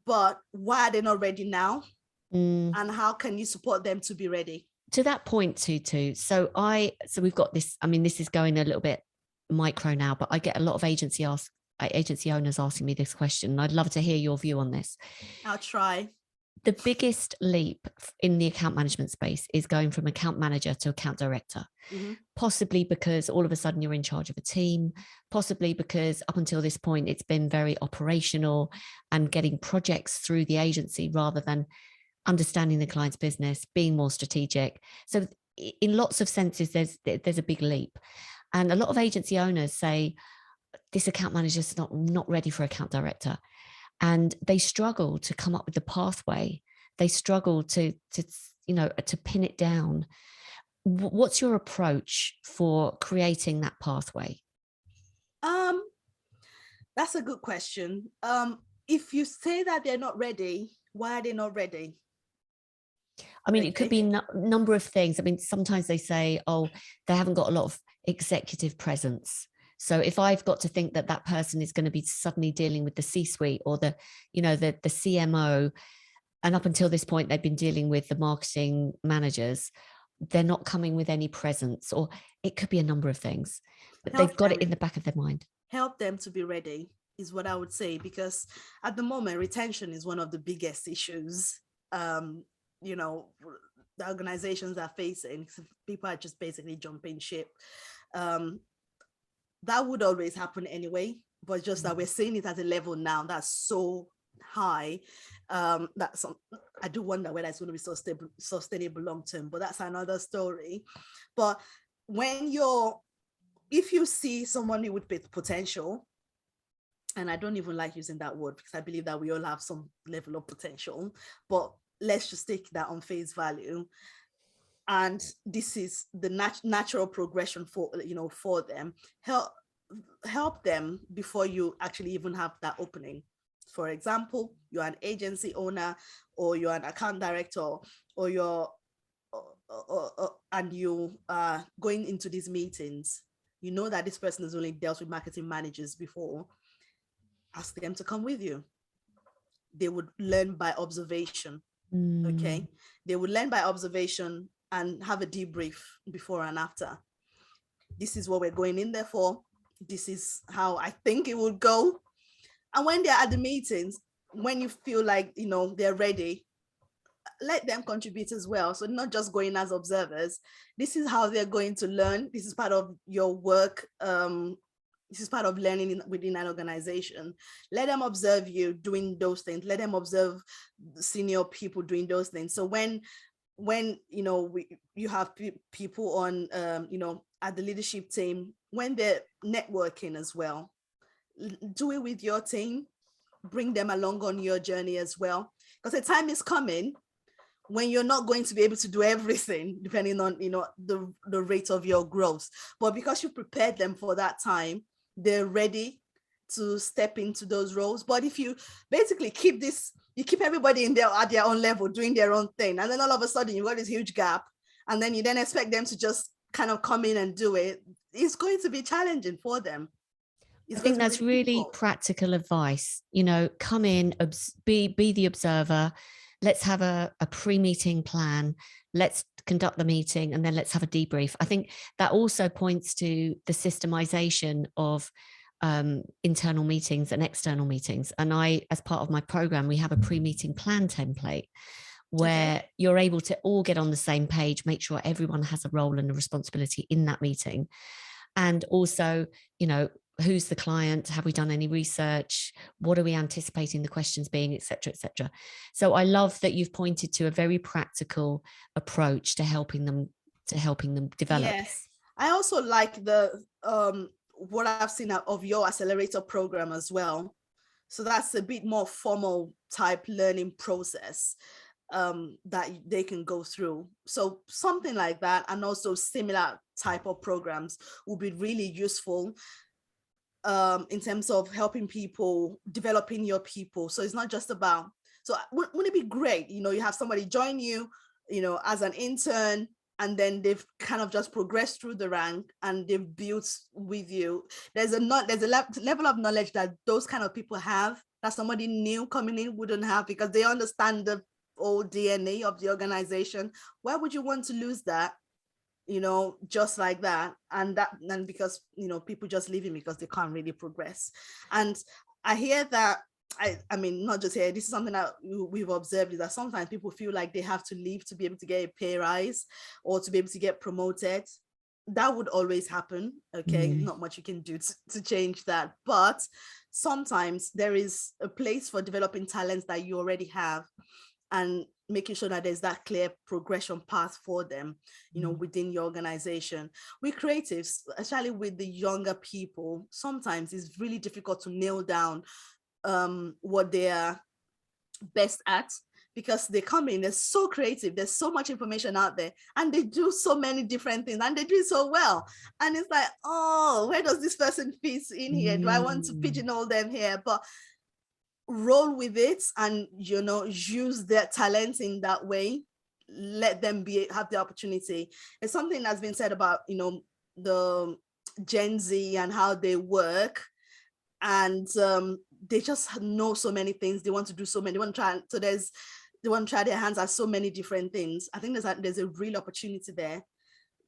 but why are they not ready now? And how can you support them to be ready? To that point, Tutu. So we've got this, this is going a little bit micro now, but I get a lot of agency owners asking me this question. I'd love to hear your view on this. I'll try. The biggest leap in the account management space is going from account manager to account director, possibly because all of a sudden you're in charge of a team, possibly because up until this point, it's been very operational and getting projects through the agency rather than understanding the client's business, being more strategic. So in lots of senses, there's a big leap. And a lot of agency owners say, this account manager is not ready for account director. And they struggle to come up with the pathway. They struggle to pin it down. what's your approach for creating that pathway? That's a good question. If you say that they're not ready, why are they not ready? I mean, it could be a number of things. I mean, sometimes they say, oh, they haven't got a lot of executive presence. So if I've got to think that that person is going to be suddenly dealing with the C-suite or the CMO, and up until this point, they've been dealing with the marketing managers, they're not coming with any presence, or it could be a number of things, but they've got it in the back of their mind. Help them to be ready is what I would say, because at the moment, retention is one of the biggest issues, the organizations are facing. People are just basically jumping ship. That would always happen anyway, but just that we're seeing it at a level now that's so high, I do wonder whether it's going to be sustainable long term, but that's another story. But if you see someone with potential, and I don't even like using that word because I believe that we all have some level of potential, but let's just take that on face value. And this is the natural progression for them. Help them before you actually even have that opening. For example, you're an agency owner, or you're an account director, or and you are going into these meetings. You know that this person has only dealt with marketing managers before. Ask them to come with you. They would learn by observation. Okay, they would learn by observation and have a debrief before and after. This is what we're going in there for. This is how I think it would go. And when they're at the meetings, when you feel like they're ready, let them contribute as well. So not just going as observers. This is how they're going to learn. This is part of your work. This is part of learning within an organization. Let them observe you doing those things. Let them observe senior people doing those things. So when you have people on at the leadership team, when they're networking as well, do it with your team. Bring them along on your journey as well, because the time is coming when you're not going to be able to do everything depending on the rate of your growth, but because you prepared them for that time, they're ready to step into those roles. But if you basically keep everybody in there at their own level doing their own thing, and then all of a sudden you've got this huge gap, and then you then expect them to just kind of come in and do it, it's going to be challenging for them. I think that's really practical advice. Come in, be the observer. Let's have a pre-meeting plan. Let's conduct the meeting, and then let's have a debrief. I think that also points to the systemization of internal meetings and external meetings. And as part of my program, we have a pre-meeting plan template where you're able to all get on the same page, make sure everyone has a role and a responsibility in that meeting. And also, who's the client? Have we done any research? What are we anticipating the questions being, et cetera, et cetera. So I love that you've pointed to a very practical approach to helping them develop. Yes. I also like the what I've seen of your accelerator program as well. So that's a bit more formal type learning process that they can go through. So something like that, and also similar type of programs will be really useful in terms of helping people, developing your people. So it's not just about, so wouldn't it be great, you have somebody join you, as an intern, and then they've kind of just progressed through the rank and they've built with you. There's a level of knowledge that those kind of people have that somebody new coming in wouldn't have, because they understand the old DNA of the organization. Why would you want to lose that? Just like that, and because people just leaving because they can't really progress. And I hear that, I mean, not just here, this is something that we've observed, is that sometimes people feel like they have to leave to be able to get a pay rise or to be able to get promoted. That would always happen. Okay, not much you can do to change that, but sometimes there is a place for developing talents that you already have, and making sure that there's that clear progression path for them, within your organization. With creatives, especially with the younger people, sometimes it's really difficult to nail down what they are best at, because they come in, they're so creative, there's so much information out there, and they do so many different things, and they do it so well. And it's like, oh, where does this person fit in here? Do I want to pigeonhole them here? But roll with it and, you know, use their talent in that way. Let them have the opportunity. It's something that's been said about, you know, the Gen Z and how they work, and they just know so many things. They want to do so many. They want to try their hands at so many different things. I think there's a real opportunity there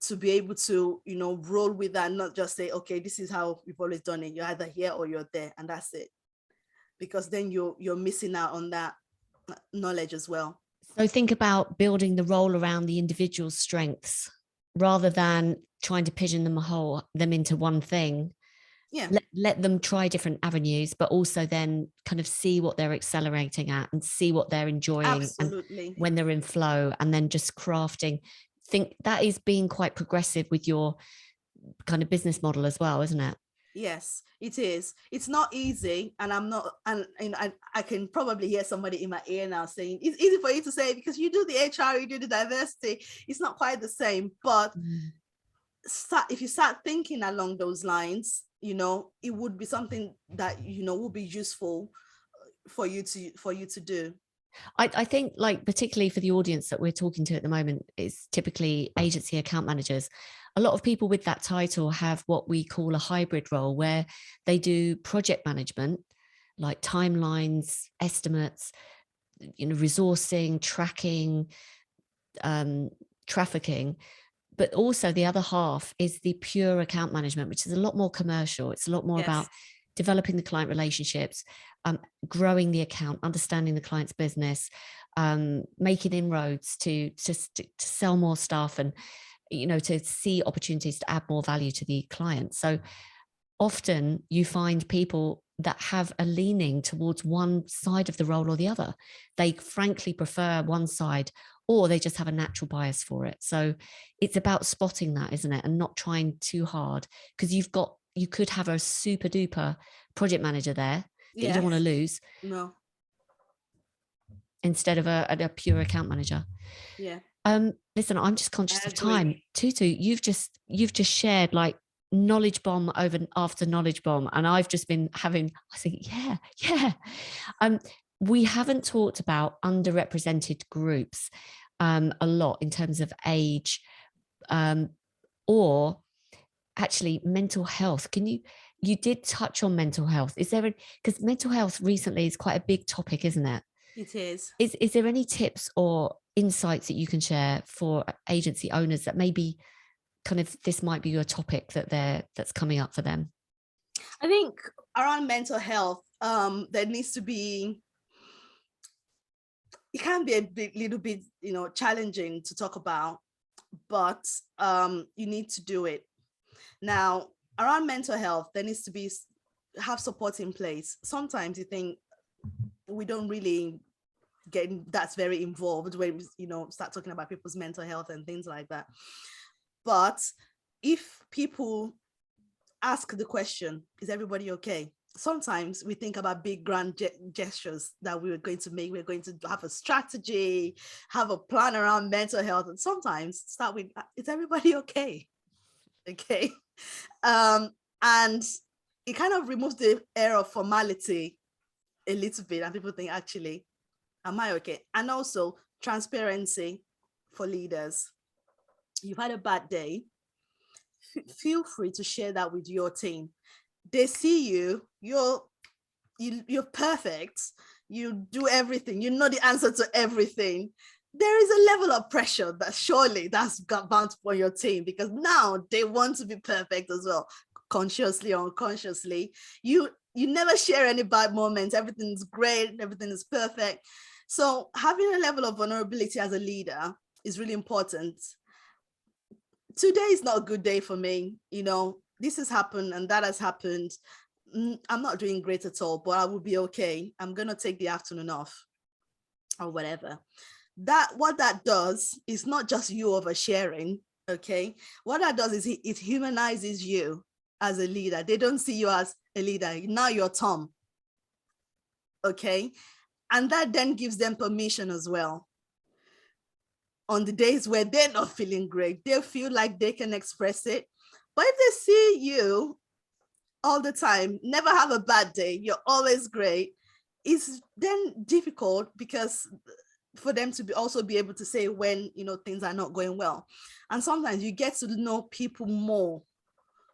to be able to, you know, roll with that, and not just say, okay, this is how we've always done it. You're either here or you're there, and that's it. Because then you're missing out on that knowledge as well. So think about building the role around the individual's strengths rather than trying to pigeonhole them into one thing. Yeah. Let them try different avenues, but also then kind of see what they're accelerating at and see what they're enjoying. Absolutely. And when they're in flow, and then just crafting. Think that is being quite progressive with your kind of business model as well, isn't it? Yes, it is. It's not easy, and I can probably hear somebody in my ear now saying it's easy for you to say because you do the HR, you do the diversity. It's not quite the same, but if you start thinking along those lines, you know, it would be something that, you know, would be useful for you to do. I think, like, particularly for the audience that we're talking to at the moment is typically agency account managers. A lot of people with that title have what we call a hybrid role, where they do project management, like timelines, estimates, you know, resourcing, tracking, trafficking. But also the other half is the pure account management, which is a lot more commercial. It's a lot more about developing the client relationships, growing the account, understanding the client's business, making inroads to sell more stuff, and, you know, to see opportunities to add more value to the client. So often you find people that have a leaning towards one side of the role or the other. They frankly prefer one side, or they just have a natural bias for it. So it's about spotting that, isn't it? And not trying too hard, because you could have a super duper project manager there that you don't want to lose. No. Instead of a pure account manager. Yeah. Listen, I'm just conscious of time. Tutu, you've just shared like knowledge bomb after knowledge bomb, and I've just been having, I think, yeah. We haven't talked about underrepresented groups a lot in terms of age, or actually mental health. You did touch on mental health. Is there, because mental health recently is quite a big topic, isn't it? It is. Is there any tips or insights that you can share for agency owners that maybe kind of this might be your topic that's coming up for them? I think around mental health, there needs to be, it can be a little bit, you know, challenging to talk about, but you need to do it. Now, around mental health, there needs to have support in place. Sometimes you think we don't really that's very involved when we, you know, start talking about people's mental health and things like that. But if people ask the question, is everybody okay? Sometimes we think about big grand gestures that we're going to make. We're going to have a strategy, have a plan around mental health, and sometimes start with, is everybody okay? Okay. And it kind of removes the air of formality a little bit, and people think, actually, am I okay? And also transparency for leaders. You've had a bad day. Feel free to share that with your team. They see you're perfect. You do everything. You know the answer to everything. There is a level of pressure that surely that's bound for your team, because now they want to be perfect as well, consciously or unconsciously. You never share any bad moments. Everything's great. Everything is perfect. So having a level of vulnerability as a leader is really important. Today is not a good day for me. You know, this has happened and that has happened. I'm not doing great at all, but I will be okay. I'm going to take the afternoon off or whatever. What that does is not just you oversharing, okay? What that does is it humanizes you as a leader. They don't see you as a leader. Now you're Tom, okay? And that then gives them permission as well. On the days where they're not feeling great, they feel like they can express it. But if they see you all the time, never have a bad day, you're always great, it's then difficult because for them to also be able to say when, things are not going well. And sometimes you get to know people more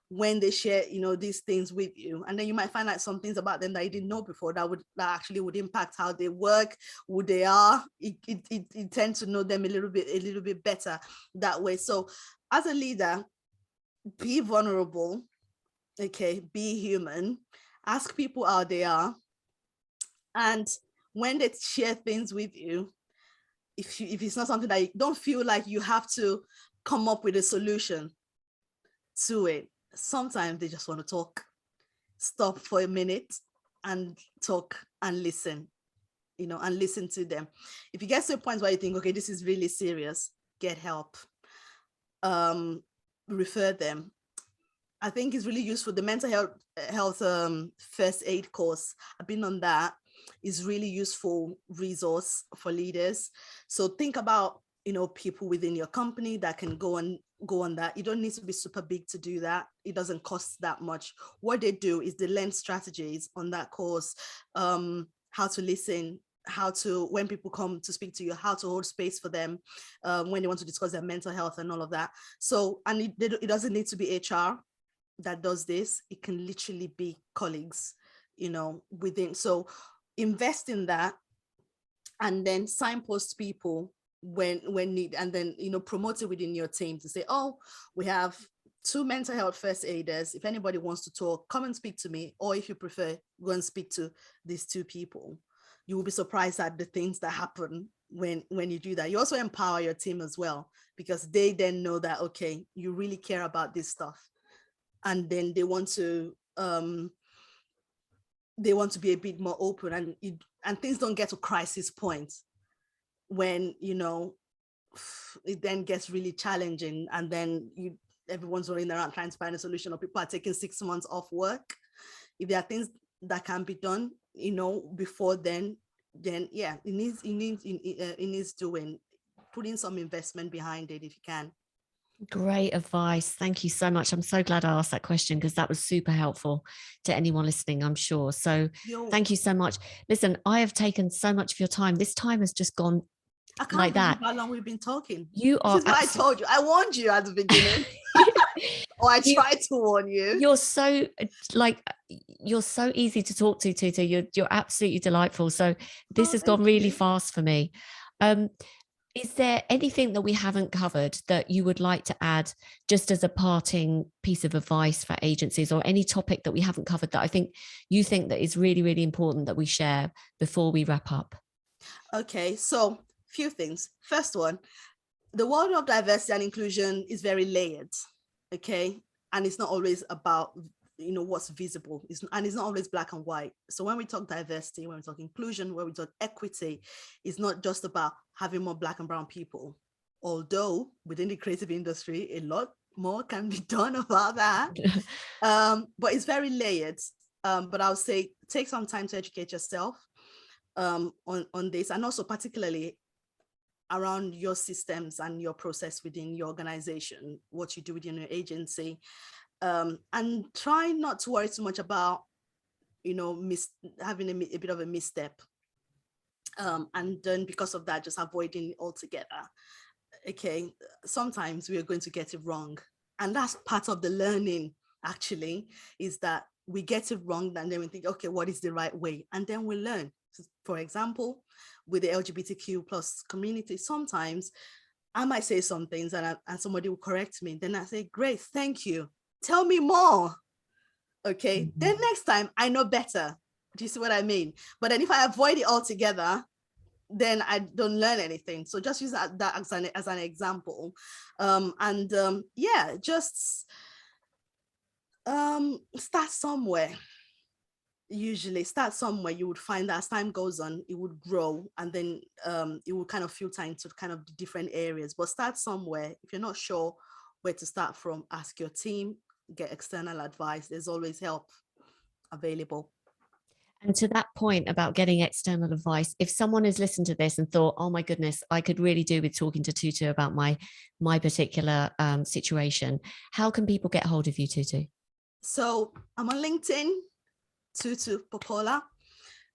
when they share, these things with you. And then you might find out some things about them that you didn't know before that actually would impact how they work, who they are. It tends to know them a little bit better that way. So as a leader, be vulnerable, okay, be human, ask people how they are. And when they share things with you, if it's not something that you don't feel like you have to come up with a solution to it, sometimes they just want to talk. Stop for a minute and talk and listen, and listen to them. If you get to a point where you think, okay, this is really serious, get help. Refer them. I think it's really useful. The mental health first aid course, I've been on that, is really useful resource for leaders. So think about, people within your company that can go on that. You don't need to be super big to do that. It doesn't cost that much. What they do is they learn strategies on that course, how to listen, how to, when people come to speak to you, how to hold space for them when they want to discuss their mental health and all of that. So, and it doesn't need to be HR that does this. It can literally be colleagues, within. So invest in that, and then signpost people when need, and then promote it within your team to say, oh, we have 2 mental health first aiders. If anybody wants to talk, come and speak to me, or if you prefer, go and speak to these 2 people. You will be surprised at the things that happen when you do that. You also empower your team as well, because they then know that, okay, you really care about this stuff, and then they want to be a bit more open, and things don't get to crisis point when it then gets really challenging, and then everyone's running around trying to find a solution, or people are taking 6 months off work. If there are things that can be done before then yeah, it needs doing, putting some investment behind it if you can. Great advice. Thank you so much. I'm so glad I asked that question, because that was super helpful to anyone listening, I'm sure. So thank you so much. Listen, I have taken so much of your time. This time has just gone I can't like believe that. how long we've been talking. You are. This is what I told you. I warned you at the beginning. Or I tried to warn you. You're so easy to talk to, Tutu. You're absolutely delightful. So this has gone really fast for me. Is there anything that we haven't covered that you would like to add, just as a parting piece of advice for agencies, or any topic that we haven't covered that you think that is really, really important that we share before we wrap up? Okay, so few things. First one, the world of diversity and inclusion is very layered, okay? And it's not always about what's visible, and it's not always black and white. So when we talk diversity, when we talk inclusion, when we talk equity, it's not just about having more black and brown people, although within the creative industry a lot more can be done about that. But it's very layered. But I would say take some time to educate yourself on this, and also particularly around your systems and your process within your organization, what you do within your agency. And try not to worry too much about, having a bit of a misstep. And then because of that, just avoiding it altogether. Okay, sometimes we are going to get it wrong. And that's part of the learning, actually, is that we get it wrong, and then we think, okay, what is the right way? And then we learn. For example, with the LGBTQ plus community, sometimes I might say some things and somebody will correct me. Then I say, great, thank you. Tell me more. Okay, then next time I know better. Do you see what I mean? But then if I avoid it altogether, then I don't learn anything. So just use that as an example. Yeah, just start somewhere. Usually start somewhere. You would find that as time goes on, it would grow, and then it will kind of filter into kind of different areas. But start somewhere. If you're not sure where to start from, ask your team, get external advice. There's always help available. And to that point about getting external advice, if someone has listened to this and thought, oh my goodness, I could really do with talking to Tutu about my particular situation, how can people get hold of you, Tutu? So I'm on LinkedIn, Tutu Popoola.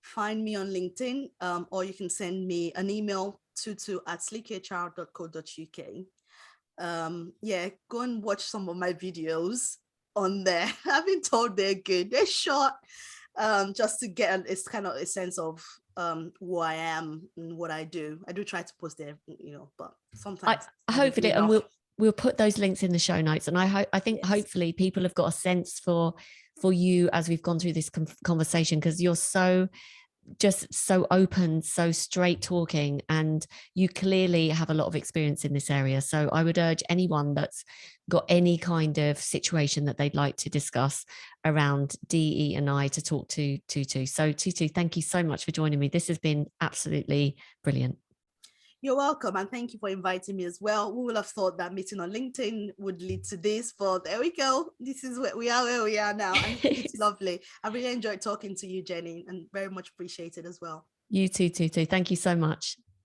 Find me on LinkedIn, or you can send me an email, tutu@sleekhr.co.uk. Yeah, go and watch some of my videos on there. I've been told they're good. They're short, just to get it's kind of a sense of who I am and what I do. I do try to post there, but sometimes I hope it, and we'll put those links in the show notes. And I think yes, hopefully people have got a sense for you as we've gone through this conversation, because you're so open, so straight talking, and you clearly have a lot of experience in this area. So I would urge anyone that's got any kind of situation that they'd like to discuss around DE&I to talk to Tutu. So Tutu, thank you so much for joining me. This has been absolutely brilliant. You're welcome, and thank you for inviting me as well. We would have thought that meeting on LinkedIn would lead to this, but there we go. This is where we are now, and it's lovely. I really enjoyed talking to you, Jenny, and very much appreciated as well. You too, Tutu. Thank you so much.